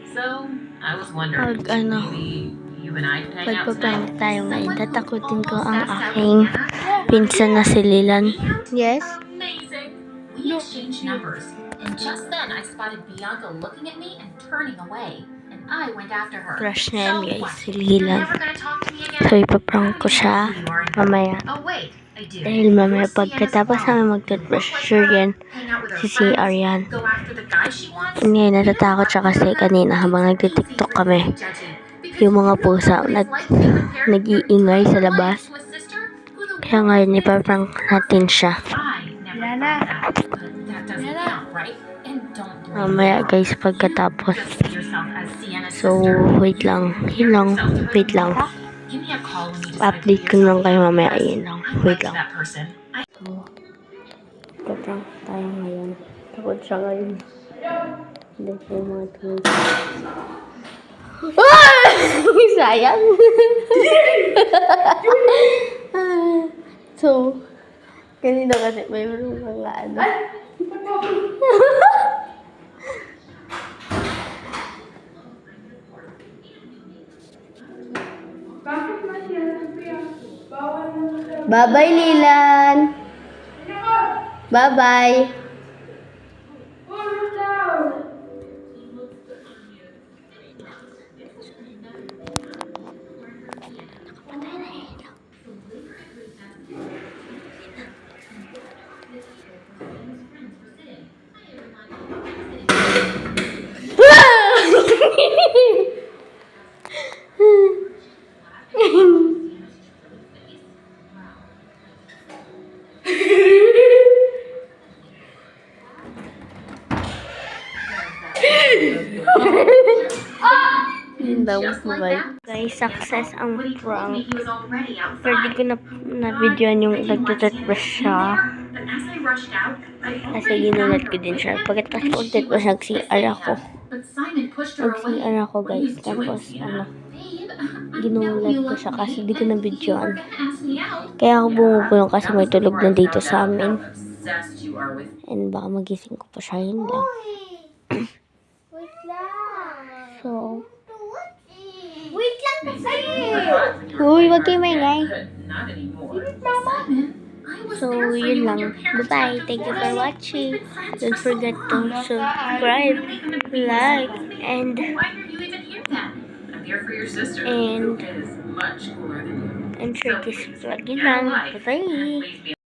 So, I was wondering, maybe you and I could hang out Pagpaprank tonight? tayo ngayon. Someone Tatakutin ko almost ang passed out aking Vienna. pinsan na si Lilan. Yes? Amazing. We exchanged numbers, and just then I spotted Bianca looking at me and turning away, and I went after her. Crush na yan, So guys. what? Si You're Lilan. never gonna talk to me again? So, ipaprank ko siya mamaya. Oh wait, I do. Dahil mamaya You're Sienna's pagkatapos clone. namin mag-toothbrush, sure yan, Hang out with her si friends, CR yan. go after the guy she wants. And ngayon, natatakot siya kasi kanina habang nagtitiktok kami. Yung mga pusa nag-iingay sa labas. Kaya ngayon, ipaprank natin siya. Mamaya guys, pagkatapos. So, wait lang. Yun lang. Wait lang. Update ko lang kayo mamaya. Yun lang. Wait lang. So, ipaprank tayo ngayon. Takot siya ngayon. Hindi ko yung mga tuloy. Sayang. So, kanina kasi mayroong mga ano. Bye-bye, Lilan. Bye-bye. Yun daw, bye. Guys, success ang prank. Pero di ko na-videoan yung nagtututbrush siya. Kasi ginulat ko din siya. Pagkatapos ko nagtutbrush, nag-CR ako. Nag-CR ako guys. Tapos, ginulat ko siya kasi di ko na-videoan. Kaya ako bumubulong kasi may tulog na dito sa amin. And baka magising ko pa siya. Yun lang. So, wait lang kasi. uy, wag kayo maingay. So, yun lang. Bye-bye. Thank you for watching. Don't forget to subscribe, like, and share this vlog. Yun lang. Bye-bye.